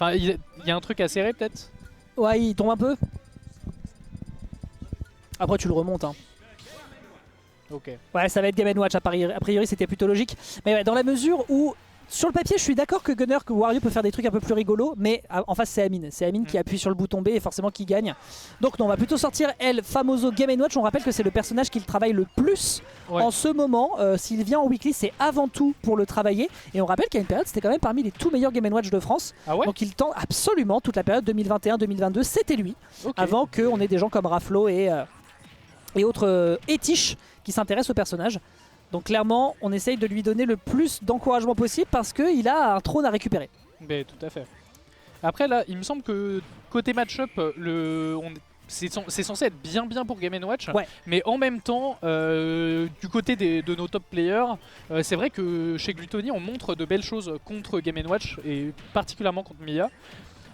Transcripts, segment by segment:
Enfin, il y a un truc à serrer peut-être. Ouais, il tombe un peu. Après, tu le remontes. Hein. Ok. Ouais, ça va être Game & Watch. A priori, c'était plutôt logique. Mais ouais, dans la mesure où, sur le papier, je suis d'accord que Gunner, que Wario peut faire des trucs un peu plus rigolos. Mais en face, c'est Amine. C'est Amine qui appuie sur le bouton B et forcément qui gagne. Donc, non, on va plutôt sortir El Famoso Game & Watch. On rappelle que c'est le personnage qu'il travaille le plus en ce moment. S'il vient en weekly, c'est avant tout pour le travailler. Et on rappelle qu'à une période, c'était quand même parmi les tout meilleurs Game & Watch de France. Ah ouais. Donc, il tend absolument toute la période 2021-2022. C'était lui. Avant qu'on ait des gens comme Raflo et autres Etish qui s'intéressent au personnage. Donc clairement, on essaye de lui donner le plus d'encouragement possible parce qu'il a un trône à récupérer. Mais tout à fait. Après là, il me semble que côté match-up, c'est censé être bien pour Game & Watch. Ouais. Mais en même temps, du côté de nos top players, c'est vrai que chez Gluttony, on montre de belles choses contre Game & Watch et particulièrement contre Mia.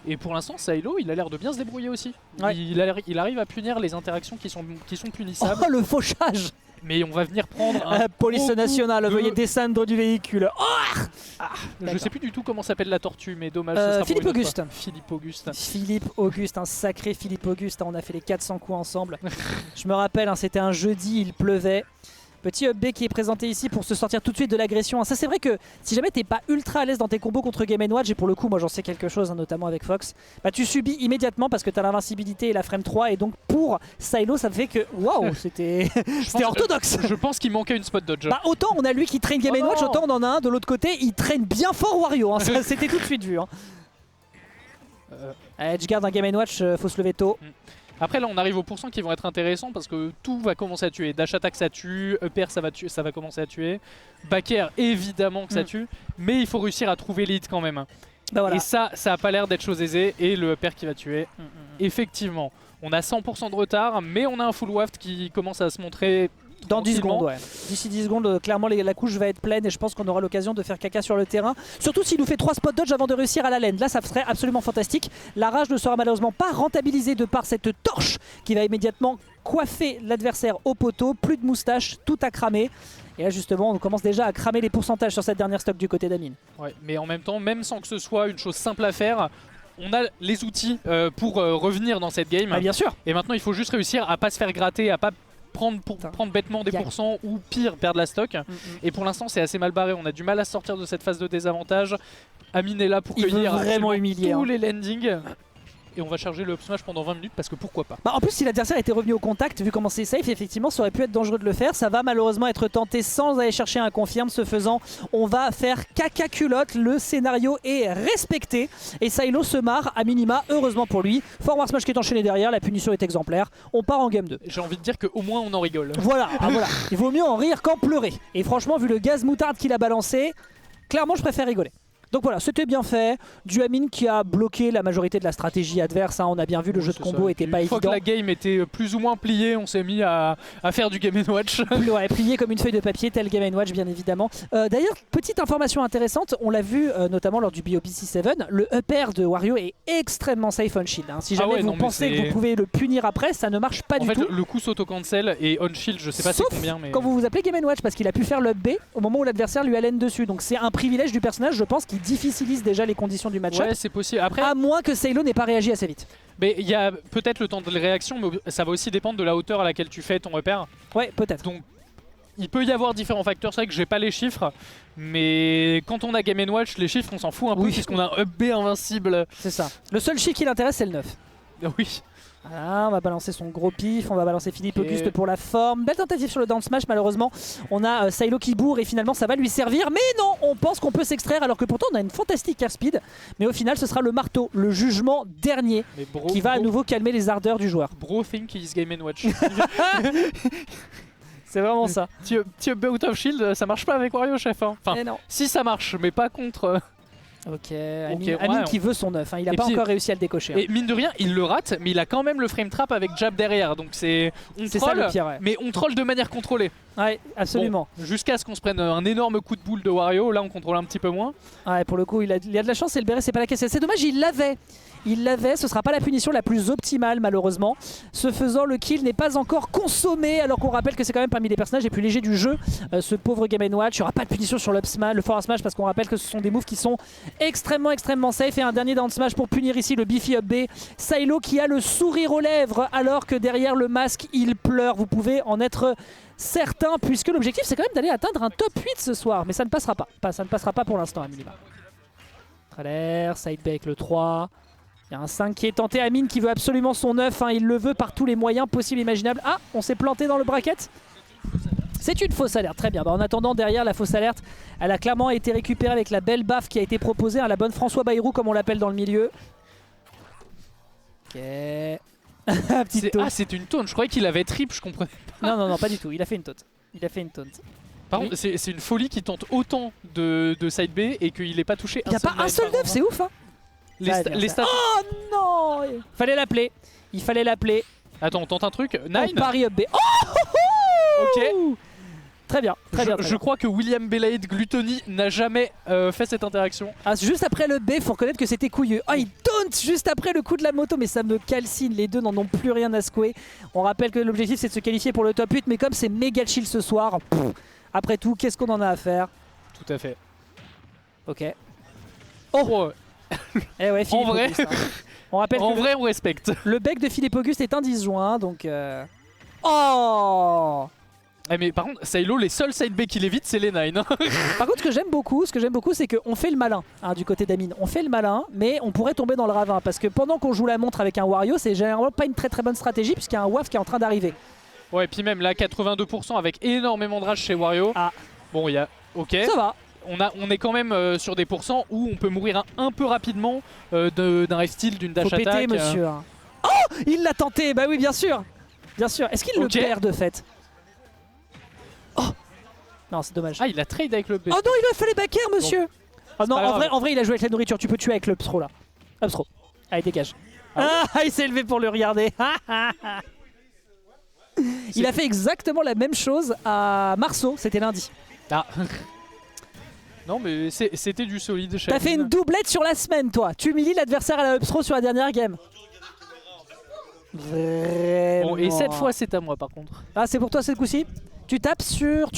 Et pour l'instant, Silo, il a l'air de bien se débrouiller aussi. Ouais. Il arrive à punir les interactions qui sont punissables. Oh, le fauchage. Mais on va venir prendre un Police gros nationale, coup de- veuillez descendre du véhicule. Oh, Je sais plus du tout comment s'appelle la tortue, mais dommage. ce sera pour Philippe une autre Auguste. fois. Philippe Auguste. Philippe Auguste, un sacré Philippe Auguste. On a fait les 400 coups ensemble. Je me rappelle, hein, c'était un jeudi, il pleuvait. Petit up B qui est présenté ici pour se sortir tout de suite de l'agression. Ça, c'est vrai que si jamais t'es pas ultra à l'aise dans tes combos contre Game & Watch, et pour le coup, moi j'en sais quelque chose, hein, notamment avec Fox, bah tu subis immédiatement parce que t'as l'invincibilité et la frame 3. Et donc pour Silo, ça fait que waouh, c'était orthodoxe. Je pense qu'il manquait une spot dodge. Bah autant on a lui qui traîne Game Oh Watch, non. autant on en a un de l'autre côté, il traîne bien fort Wario. Hein, ça, c'était tout de suite vu. Hein. Edgeguard d'un Game & Watch, faut se lever tôt. Après là on arrive aux pourcents qui vont être intéressants parce que tout va commencer à tuer. Dash attack ça tue, upper ça va commencer à tuer, back air évidemment que ça tue, mais il faut réussir à trouver l'hit quand même. Bah voilà. Et ça a pas l'air d'être chose aisée et le upper qui va tuer. Effectivement, on a 100% de retard mais on a un full waft qui commence à se montrer Dans 10 tranquillement. secondes, ouais. D'ici 10 secondes, clairement, la couche va être pleine et je pense qu'on aura l'occasion de faire caca sur le terrain. Surtout s'il nous fait 3 spots dodge avant de réussir à la laine. Là, ça serait absolument fantastique. La rage ne sera malheureusement pas rentabilisée de par cette torche qui va immédiatement coiffer l'adversaire au poteau. Plus de moustache, tout à cramer. Et là, justement, on commence déjà à cramer les pourcentages sur cette dernière stock du côté d'Amine. Ouais, mais en même temps, même sans que ce soit une chose simple à faire, on a les outils pour revenir dans cette game. Ah, bien sûr. Et maintenant, il faut juste réussir à pas se faire gratter, à pas prendre bêtement des pourcents ou pire, perdre la stock. Et pour l'instant, c'est assez mal barré. On a du mal à sortir de cette phase de désavantage. Amine est là pour Il veut cueillir vraiment humilier, tous hein. les landings. Et on va charger le up smash pendant 20 minutes parce que pourquoi pas. Bah en plus si l'adversaire était revenu au contact, vu comment c'est safe, effectivement ça aurait pu être dangereux de le faire. Ça va malheureusement être tenté sans aller chercher un confirme. Ce faisant, on va faire caca culotte. Le scénario est respecté et Silo se marre à minima, heureusement pour lui. Forward smash qui est enchaîné derrière, la punition est exemplaire. On part en game 2. J'ai envie de dire qu'au moins on en rigole. Voilà, voilà. Il vaut mieux en rire qu'en pleurer. Et franchement, vu le gaz moutarde qu'il a balancé, clairement je préfère rigoler. Donc voilà, c'était bien fait. Du Amine qui a bloqué la majorité de la stratégie adverse. Hein. On a bien vu, le jeu de combo était pas Une fois évident. que la game était plus ou moins pliée, on s'est mis à faire du Game & Watch. Ouais, plié comme une feuille de papier, tel Game & Watch bien évidemment. D'ailleurs, petite information intéressante, on l'a vu notamment lors du BOPC7, le upper de Wario est extrêmement safe on shield. Hein. Si jamais vous pensez que vous pouvez le punir après, ça ne marche pas du tout. Le coup s'auto-cancel et on shield, je sais pas c'est Sauf combien. Mais quand vous vous appelez Game & Watch, parce qu'il a pu faire le up B au moment où l'adversaire lui a laine dessus. Donc c'est un privilège du personnage, je pense, qui difficilise déjà les conditions du match-up. Ouais, c'est possible. Après, à moins que Silo n'ait pas réagi assez vite. mais il y a peut-être le temps de réaction, mais ça va aussi dépendre de la hauteur à laquelle tu fais ton repère. Ouais, peut-être. Donc il peut y avoir différents facteurs. C'est vrai que j'ai pas les chiffres, mais quand on a Game & Watch, les chiffres on s'en fout un peu puisqu'on a un up B invincible. C'est ça. Le seul chiffre qui l'intéresse, c'est le 9. Oui. Voilà, on va balancer son gros pif, on va balancer Philippe Auguste pour la forme. Belle tentative sur le down smash, malheureusement. On a Silo qui bourre et finalement ça va lui servir. Mais non, on pense qu'on peut s'extraire alors que pourtant on a une fantastique airspeed. Mais au final, ce sera le marteau, le jugement dernier, qui va à nouveau calmer les ardeurs du joueur. Bro think he's Game & Watch. C'est vraiment ça. Petit up out of shield, ça marche pas avec Wario, chef. Hein. Enfin, non. si ça marche, mais pas contre. Ok, Amine qui veut son 9, hein. Il a pas encore réussi à le décocher. Hein. Et mine de rien, il le rate, mais il a quand même le frame trap avec jab derrière. Donc c'est. On troll, ça le pire, ouais. mais on troll de manière contrôlée. Ouais, absolument. Bon, jusqu'à ce qu'on se prenne un énorme coup de boule de Wario, là on contrôle un petit peu moins. Ouais, pour le coup, il a de la chance et le béret, c'est pas la caisse. C'est dommage, il l'avait. Il l'avait, ce sera pas la punition la plus optimale malheureusement. Ce faisant, le kill n'est pas encore consommé, alors qu'on rappelle que c'est quand même parmi les personnages les plus légers du jeu. Ce pauvre Game & Watch, il n'y aura pas de punition sur le forward smash parce qu'on rappelle que ce sont des moves qui sont extrêmement safe. Et un dernier down smash pour punir ici le Beefy Up B. Silo qui a le sourire aux lèvres alors que derrière le masque, il pleure. Vous pouvez en être certain puisque l'objectif c'est quand même d'aller atteindre un top 8 ce soir. Mais ça ne passera pas. Ça ne passera pas pour l'instant à minima. Trailer, side B avec le 3. Il y a un 5 qui est tenté, Amine qui veut absolument son 9, hein, il le veut par tous les moyens possibles et imaginables. Ah, on s'est planté dans le bracket. C'est une fausse alerte, très bien. Bah, en attendant, derrière la fausse alerte, elle a clairement été récupérée avec la belle baffe qui a été proposée, hein, la bonne François Bayrou comme on l'appelle dans le milieu. Ok. Ah, c'est une taunt, je croyais qu'il avait trip, je comprenais pas. Non, pas du tout, il a fait une taunt. Par contre, c'est une folie qui tente autant de side B et qu'il n'ait pas touché Il n'y a pas un seul 9, c'est ouf hein. Les stats. Oh non, fallait l'appeler. Il fallait l'appeler. Attends, on tente un truc. Oh, Paris Up B. Oh, ok. Très bien. Je crois que William Belaid Gluttony n'a jamais fait cette interaction. Ah, juste après le B, faut reconnaître que c'était couilleux. Oh, il taunt juste après le coup de la moto, mais ça me calcine. Les deux n'en ont plus rien à secouer. On rappelle que l'objectif c'est de se qualifier pour le top 8, mais comme c'est méga chill ce soir, après tout, qu'est-ce qu'on en a à faire? Tout à fait. Ok. Oh. Eh ouais, Philippe en vrai, Auguste, hein. On rappelle en que vrai, on respecte. le bec de Philippe Auguste est un disjoint, donc. Oh. Mais par contre, Silo, les seuls side B qu'il évite, c'est les 9. Par contre, ce que j'aime beaucoup, c'est qu'on fait le malin hein, du côté d'Amine. On fait le malin, mais on pourrait tomber dans le ravin parce que pendant qu'on joue la montre avec un Wario, c'est généralement pas une très bonne stratégie puisqu'il y a un WAF qui est en train d'arriver. Ouais, et puis même là, 82% avec énormément de rage chez Wario. Ah. Bon, il y a. Ok. Ça va. On est quand même sur des pourcents où on peut mourir un peu rapidement d'un F-steal, d'une dash Faut péter, attack. monsieur. Oh, il l'a tenté. Bah oui, bien sûr. Bien sûr. Est-ce qu'il le perd de fait? Oh. Non, c'est dommage. Ah, il a trade avec le B. Oh non, il a fait les backairs, monsieur. Bon. Oh non, en vrai, il a joué avec la nourriture. Tu peux tuer avec l'Upstro là. Upstro. Allez, dégage. Ah, il s'est levé pour le regarder. Il a fait exactement la même chose à Marceau. C'était lundi. Ah. Non mais c'était du solide. T'as fait une doublette sur la semaine toi. Tu humilies l'adversaire à la Upstro sur la dernière game. Vraiment. Bon, et cette fois c'est à moi par contre. Ah c'est pour toi ce coup-ci. Tu tapes sur